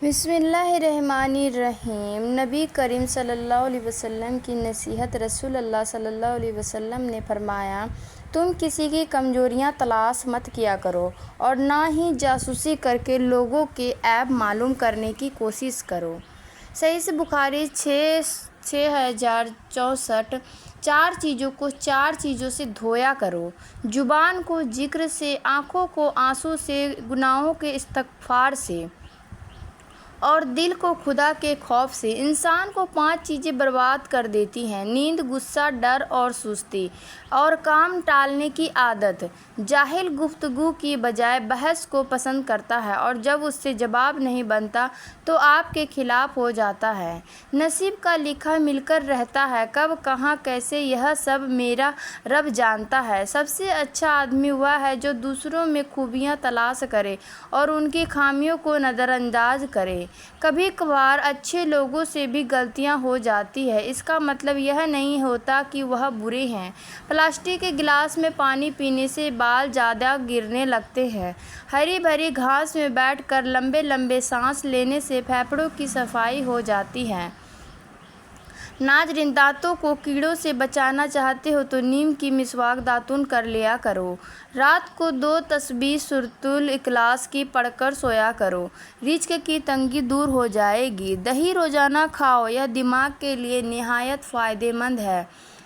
بسم اللہ الرحمن الرحیم۔ نبی کریم صلی اللہ علیہ وسلم کی نصیحت۔ رسول اللہ صلی اللہ علیہ وسلم نے فرمایا، تم کسی کی کمزوریاں تلاش مت کیا کرو اور نہ ہی جاسوسی کر کے لوگوں کے عیب معلوم کرنے کی کوشش کرو۔ صحیح بخاری 6064۔ چار چیزوں سے دھویا کرو: زبان کو ذکر سے، آنکھوں کو آنسو سے، گناہوں کے استغفار سے اور دل کو خدا کے خوف سے۔ انسان کو 5 چیزیں برباد کر دیتی ہیں: نیند، غصہ، ڈر اور سستی اور کام ٹالنے کی عادت۔ جاہل گفتگو کی بجائے بحث کو پسند کرتا ہے اور جب اس سے جواب نہیں بنتا تو آپ کے خلاف ہو جاتا ہے۔ نصیب کا لکھا مل کر رہتا ہے، کب، کہاں، کیسے، یہ سب میرا رب جانتا ہے۔ سب سے اچھا آدمی وہ ہے جو دوسروں میں خوبیاں تلاش کرے اور ان کی خامیوں کو نظر انداز کرے۔ کبھی کبھار اچھے لوگوں سے بھی غلطیاں ہو جاتی ہیں، اس کا مطلب یہ نہیں ہوتا کہ وہ برے ہیں۔ پلاسٹک کے گلاس میں پانی پینے سے بال زیادہ گرنے لگتے ہیں۔ ہری بھری گھاس میں بیٹھ کر لمبے لمبے سانس لینے سے پھیپھڑوں کی صفائی ہو جاتی ہے۔ ناظرین، دانتوں کو کیڑوں سے بچانا چاہتے ہو تو نیم کی مسواک داتن کر لیا کرو۔ رات کو 2 تسبیح سورۃ الاخلاص کی پڑھ کر سویا کرو، رزق کی تنگی دور ہو جائے گی۔ دہی روزانہ کھاؤ، یہ دماغ کے لیے نہایت فائدہ مند ہے۔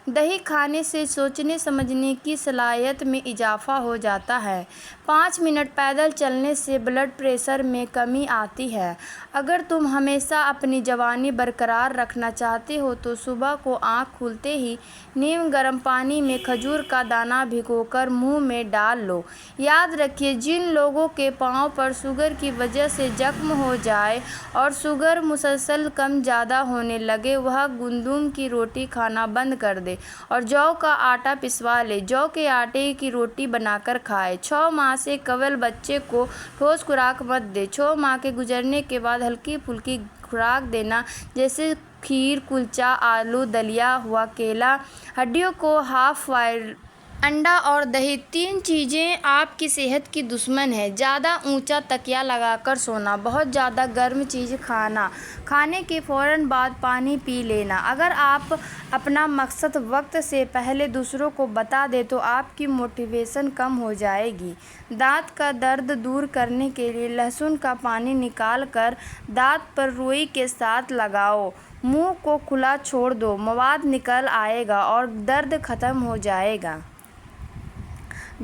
دہی کھانے سے سوچنے سمجھنے کی صلاحیت میں اضافہ ہو جاتا ہے۔ 5 منٹ پیدل چلنے سے بلڈ پریشر میں کمی آتی ہے۔ اگر تم ہمیشہ اپنی جوانی برقرار رکھنا چاہتے ہو تو صبح کو آنکھ کھلتے ہی نیم گرم پانی میں کھجور کا دانہ بھگو کر منہ میں ڈال لو۔ یاد رکھیے، جن لوگوں کے پاؤں پر شوگر کی وجہ سے زخم ہو جائے اور شوگر مسلسل کم زیادہ ہونے لگے، وہ گندم کی روٹی کھانا بند کر دے اور جو کا آٹا پسوا لے۔ جو کے آٹے کی روٹی بنا کر کھائے۔ 6 ماہ سے قبل بچے کو ٹھوس خوراک مت دے۔ 6 ماہ کے گزرنے کے بعد ہلکی پھلکی خوراک دینا، جیسے کھیر، کلچا، آلو، دلیا ہوا کیلا، ہڈیوں کو ہاف بوائل انڈا اور دہی۔ 3 چیزیں آپ کی صحت کی دشمن ہیں: زیادہ اونچا تکیہ لگا کر سونا، بہت زیادہ گرم چیز کھانا، کھانے کے فوراً بعد پانی پی لینا۔ اگر آپ اپنا مقصد وقت سے پہلے دوسروں کو بتا دیں تو آپ کی موٹیویشن کم ہو جائے گی۔ دانت کا درد دور کرنے کے لیے لہسن کا پانی نکال کر دانت پر روئی کے ساتھ لگاؤ۔ منہ کو کھلا چھوڑ دو، مواد نکل آئے گا اور درد ختم ہو جائے گا۔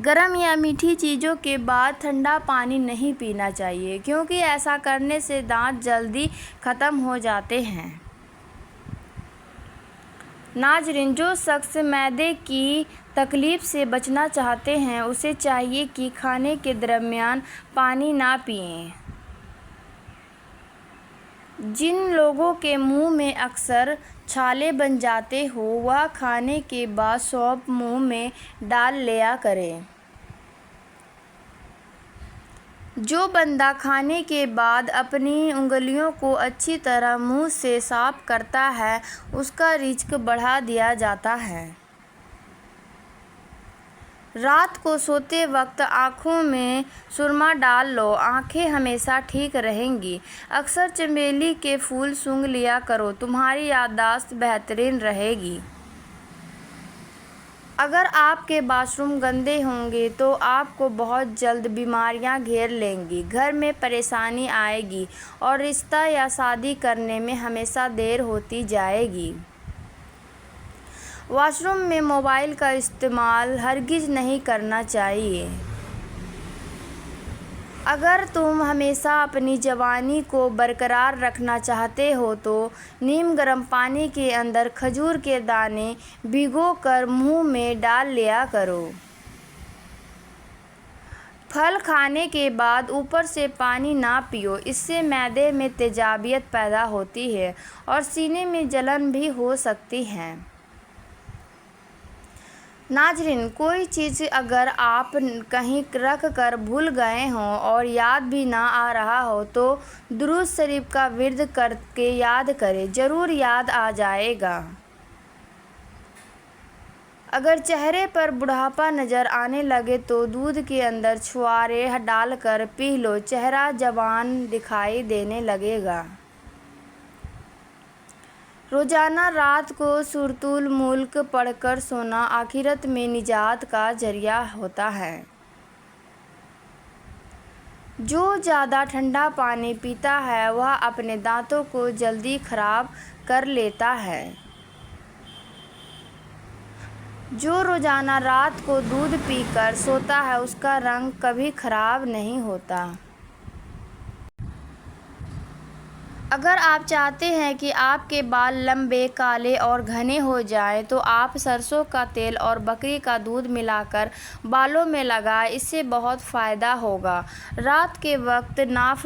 گرم یا میٹھی چیزوں کے بعد ٹھنڈا پانی نہیں پینا چاہیے، کیونکہ ایسا کرنے سے دانت جلدی ختم ہو جاتے ہیں۔ ناظرین، جو شخص معدے کی تکلیف سے بچنا چاہتے ہیں اسے چاہیے کہ کھانے کے درمیان پانی نہ پئیں۔ جن لوگوں کے منہ میں اکثر چھالے بن جاتے ہوں وہ کھانے کے بعد سونف منہ میں ڈال لیا کریں۔ جو بندہ کھانے کے بعد اپنی انگلیوں کو اچھی طرح منہ سے صاف کرتا ہے اس کا رزق بڑھا دیا جاتا ہے۔ رات کو سوتے وقت آنکھوں میں سرما ڈال لو، آنکھیں ہمیشہ ٹھیک رہیں گی۔ اکثر چمیلی کے پھول سونگھ لیا کرو، تمہاری یادداشت بہترین رہے گی۔ اگر آپ کے واش روم گندے ہوں گے تو آپ کو بہت جلد بیماریاں گھیر لیں گی، گھر میں پریشانی آئے گی اور رشتہ یا شادی کرنے میں ہمیشہ دیر ہوتی جائے گی۔ واش روم میں موبائل کا استعمال ہرگز نہیں کرنا چاہیے۔ اگر تم ہمیشہ اپنی جوانی کو برقرار رکھنا چاہتے ہو تو نیم گرم پانی کے اندر کھجور کے دانے بھگو کر منہ میں ڈال لیا کرو۔ پھل کھانے کے بعد اوپر سے پانی نہ پیو، اس سے معدے میں تیزابیت پیدا ہوتی ہے اور سینے میں جلن بھی ہو سکتی ہے۔ ناظرین، کوئی چیز اگر آپ کہیں رکھ کر بھول گئے ہوں اور یاد بھی نہ آ رہا ہو تو درود شریف کا ورد کر کے یاد کریں، ضرور یاد آ جائے گا۔ اگر چہرے پر بڑھاپا نظر آنے لگے تو دودھ کے اندر چھوارے ڈال کر پی لو، چہرہ جوان دکھائی دینے لگے گا۔ روزانہ رات کو سورۃ الملک پڑھ کر سونا آخرت میں نجات کا ذریعہ ہوتا ہے۔ جو زیادہ ٹھنڈا پانی پیتا ہے وہ اپنے دانتوں کو جلدی خراب کر لیتا ہے۔ جو روزانہ رات کو دودھ پی کر سوتا ہے اس کا رنگ کبھی خراب نہیں ہوتا۔ اگر آپ چاہتے ہیں کہ آپ کے بال لمبے، کالے اور گھنے ہو جائیں تو آپ سرسوں کا تیل اور بکری کا دودھ ملا کر بالوں میں لگائیں، اس سے بہت فائدہ ہوگا۔ رات کے وقت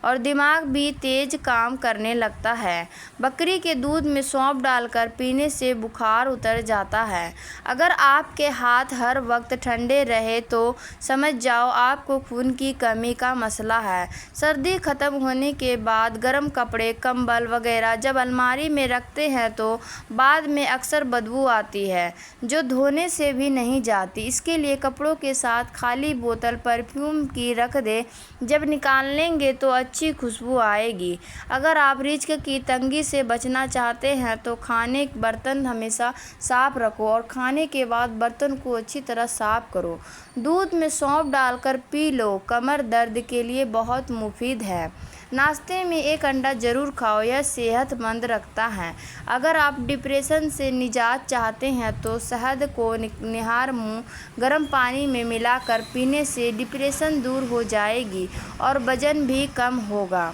اور دماغ بھی تیز کام کرنے لگتا ہے۔ بکری کے دودھ میں سونف ڈال کر پینے سے بخار اتر جاتا ہے۔ اگر آپ کے ہاتھ ہر وقت ٹھنڈے رہیں تو سمجھ جاؤ آپ کو خون کی کمی کا مسئلہ ہے۔ سردی ختم ہونے کے بعد گرم کپڑے، کمبل وغیرہ جب الماری میں رکھتے ہیں تو بعد میں اکثر بدبو آتی ہے جو دھونے سے بھی نہیں جاتی۔ اس کے لیے کپڑوں کے ساتھ خالی بوتل پرفیوم کی رکھ دیں، جب نکالیں گے تو اچھی خوشبو آئے گی۔ اگر آپ رزق کی تنگی سے بچنا چاہتے ہیں تو کھانے کے برتن ہمیشہ صاف رکھو اور کھانے کے بعد برتن کو اچھی طرح صاف کرو۔ دودھ میں سونف ڈال کر پی لو، کمر درد کے لیے بہت مفید ہے۔ ناشتے میں ایک انڈا ضرور کھاؤ، یہ صحت مند رکھتا ہے۔ اگر آپ ڈپریشن سے نجات چاہتے ہیں تو شہد کو نہار منہ گرم پانی میں ملا کر پینے سے ڈپریشن دور ہو جائے گی اور وزن بھی کم ہوگا۔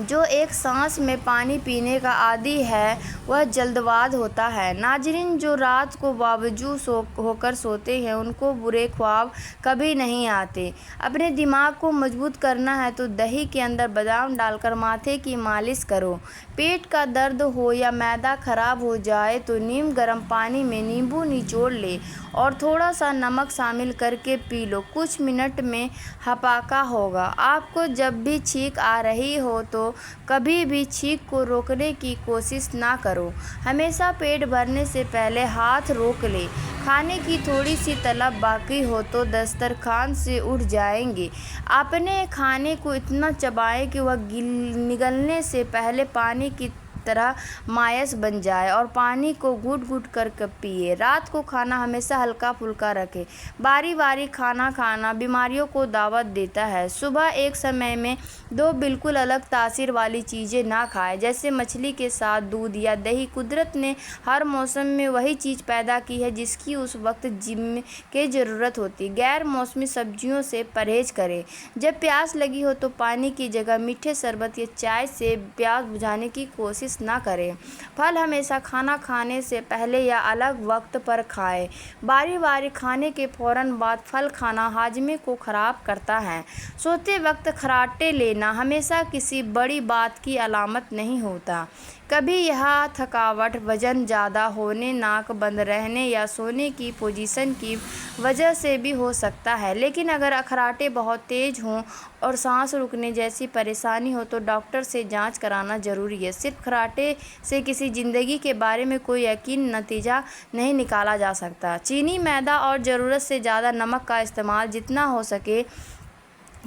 جو ایک سانس میں پانی پینے کا عادی ہے وہ جلد باز ہوتا ہے۔ ناظرین، جو رات کو باوجود ہو کر سوتے ہیں ان کو برے خواب کبھی نہیں آتے۔ اپنے دماغ کو مضبوط کرنا ہے تو دہی کے اندر بادام ڈال کر ماتھے کی مالش کرو۔ پیٹ کا درد ہو یا معدہ خراب ہو جائے تو نیم گرم پانی میں نیمبو نچوڑ لیں اور تھوڑا سا نمک شامل کر کے پی لو، کچھ منٹ میں ہپکا ہوگا۔ آپ کو جب بھی چھینک آ رہی ہو تو کبھی بھی چھینک کو روکنے کی کوشش نہ کرو، ہمیشہ پیٹ بھرنے سے پہلے ہاتھ روک لیں۔ کھانے کی تھوڑی سی طلب باقی ہو تو دسترخوان سے اٹھ جائیں گے۔ اپنے کھانے کو اتنا چبائیں کہ وہ نگلنے سے پہلے پانی کی طرح مائع بن جائے اور پانی کو گھٹ گھٹ کر پیئے۔ رات کو کھانا ہمیشہ ہلکا پھلکا رکھیں، باری باری کھانا کھانا بیماریوں کو دعوت دیتا ہے۔ صبح ایک سمے میں دو بالکل الگ تاثیر والی چیزیں نہ کھائیں، جیسے مچھلی کے ساتھ دودھ یا دہی۔ قدرت نے ہر موسم میں وہی چیز پیدا کی ہے جس کی اس وقت جسم کی ضرورت ہوتی ہے۔ غیر موسمی سبزیوں سے پرہیز کریں۔ جب پیاس لگی ہو تو پانی کی جگہ میٹھے شربت یا چائے سے پیاس بجھانے کی کوشش نہ کریں۔ پھل ہمیشہ کھانا کھانے سے پہلے یا الگ وقت پر کھائیں۔ باری باری کھانے کے فوراً بعد پھل کھانا ہاضمے کو خراب کرتا ہے۔ سوتے وقت خراٹے لینا ہمیشہ کسی بڑی بات کی علامت نہیں ہوتا، کبھی یہ تھکاوٹ، وزن زیادہ ہونے، ناک بند رہنے یا سونے کی پوزیشن کی وجہ سے بھی ہو سکتا ہے۔ لیکن اگر خراٹے بہت تیز ہوں اور سانس رکنے جیسی پریشانی ہو تو ڈاکٹر سے جانچ کرانا ضروری ہے۔ صرف خراٹے سے کسی زندگی کے بارے میں کوئی یقینی نتیجہ نہیں نکالا جا سکتا۔ چینی، میدا اور ضرورت سے زیادہ نمک کا استعمال جتنا ہو سکے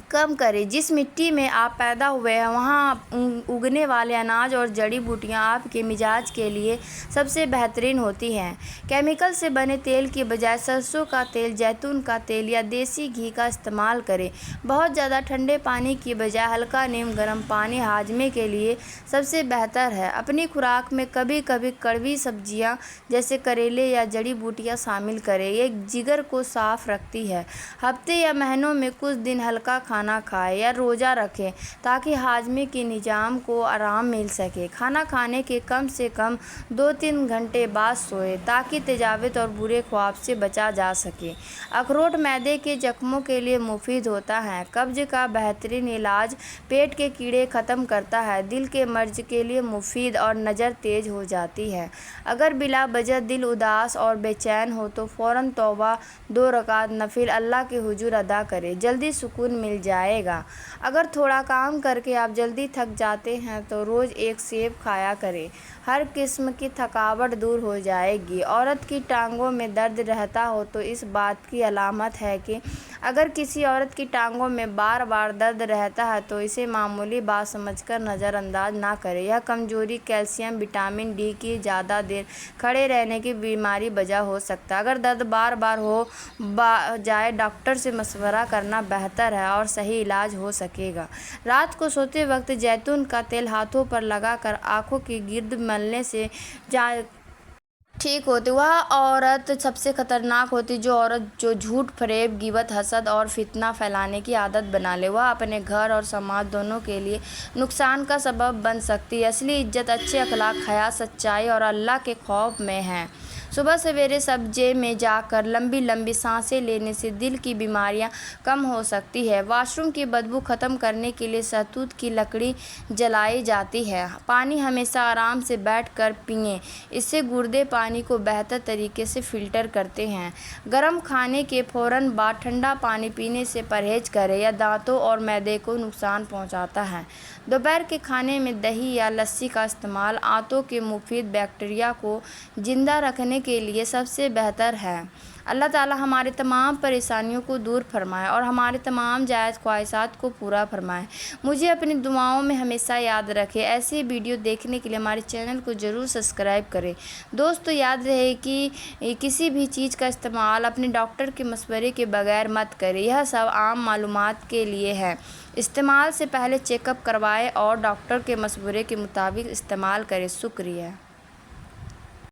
کم کریں۔ جس مٹی میں آپ پیدا ہوئے ہیں وہاں اگنے والے اناج اور جڑی بوٹیاں آپ کے مزاج کے لیے سب سے بہترین ہوتی ہیں۔ کیمیکل سے بنے تیل کی بجائے سرسوں کا تیل، زیتون کا تیل یا دیسی گھی کا استعمال کریں۔ بہت زیادہ ٹھنڈے پانی کی بجائے ہلکا نیم گرم پانی ہاضمے کے لیے سب سے بہتر ہے۔ اپنی خوراک میں کبھی کبھی کڑوی سبزیاں جیسے کریلے یا جڑی بوٹیاں شامل کریں، یہ جگر کو صاف رکھتی ہے۔ ہفتے یا مہینوں میں کچھ دن ہلکا کھانا کھائیں یا روزہ رکھیں تاکہ ہاضمے کے نظام کو آرام مل سکے۔ کھانا کھانے کے کم سے کم 2-3 گھنٹے بعد سوئیں تاکہ تجاویز اور برے خواب سے بچا جا سکے۔ اخروٹ معدے کے زخموں کے لیے مفید ہوتا ہے، قبض کا بہترین علاج، پیٹ کے کیڑے ختم کرتا ہے، دل کے مرض کے لیے مفید اور نظر تیز ہو جاتی ہے۔ اگر بلا وجہ دل اداس اور بے چین ہو تو فوراً توبہ 2 رکعت نفل اللہ کے حضور ادا کریں، جلدی سکون مل مل جائے گا۔ اگر تھوڑا کام کر کے آپ جلدی تھک جاتے ہیں تو روز ایک سیب کھایا کریں، ہر قسم کی تھکاوٹ دور ہو جائے گی۔ عورت کی ٹانگوں میں درد رہتا ہو تو اس بات کی علامت ہے کہ اگر کسی عورت کی ٹانگوں میں بار بار درد رہتا ہے تو اسے معمولی بات سمجھ کر نظر انداز نہ کریں۔ یہ کمزوری، کیلشیم، وٹامن ڈی کی زیادہ دیر کھڑے رہنے کی بیماری وجہ ہو سکتا ہے۔ اگر درد بار بار ہو جائے ڈاکٹر سے مشورہ کرنا بہتر ہے اور صحیح علاج ہو سکے گا۔ رات کو سوتے وقت زیتون کا تیل ہاتھوں پر لگا کر آنکھوں کے گرد ملنے سے ٹھیک ہوتی۔ وہ عورت سب سے خطرناک ہوتی جو جھوٹ، فریب، غیبت، حسد اور فتنہ پھیلانے کی عادت بنا لے۔ وہ اپنے گھر اور سماج دونوں کے لیے نقصان کا سبب بن سکتی ہے۔ اصلی عزت اچھے اخلاق، حیا، سچائی اور اللہ کے خوف میں ہے۔ صبح سویرے سبزے میں جا کر لمبی لمبی سانسیں لینے سے دل کی بیماریاں کم ہو سکتی ہیں۔ واش روم کی بدبو ختم کرنے کے لیے شہتوت کی لکڑی جلائی جاتی ہے۔ پانی ہمیشہ آرام سے بیٹھ کر پئیں، اس سے گردے پانی کو بہتر طریقے سے فلٹر کرتے ہیں۔ گرم کھانے کے فوراً بعد ٹھنڈا پانی پینے سے پرہیز کریں، یہ دانتوں اور معدے کو نقصان پہنچاتا ہے۔ دوپہر کے کھانے میں دہی یا لسی کا استعمال آنتوں کے مفید بیکٹیریا کو زندہ رکھنے کے لیے سب سے بہتر ہے۔ اللہ تعالیٰ ہماری تمام پریشانیوں کو دور فرمائے اور ہماری تمام جائز خواہشات کو پورا فرمائے۔ مجھے اپنی دعاؤں میں ہمیشہ یاد رکھیں۔ ایسی ویڈیو دیکھنے کے لیے ہمارے چینل کو ضرور سبسکرائب کریں۔ دوستو، یاد رہے کہ کسی بھی چیز کا استعمال اپنے ڈاکٹر کے مشورے کے بغیر مت کریں۔ یہ سب عام معلومات کے لیے ہے۔ استعمال سے پہلے چیک اپ کروائیں اور ڈاکٹر کے مشورے کے مطابق استعمال کریں۔ شکریہ۔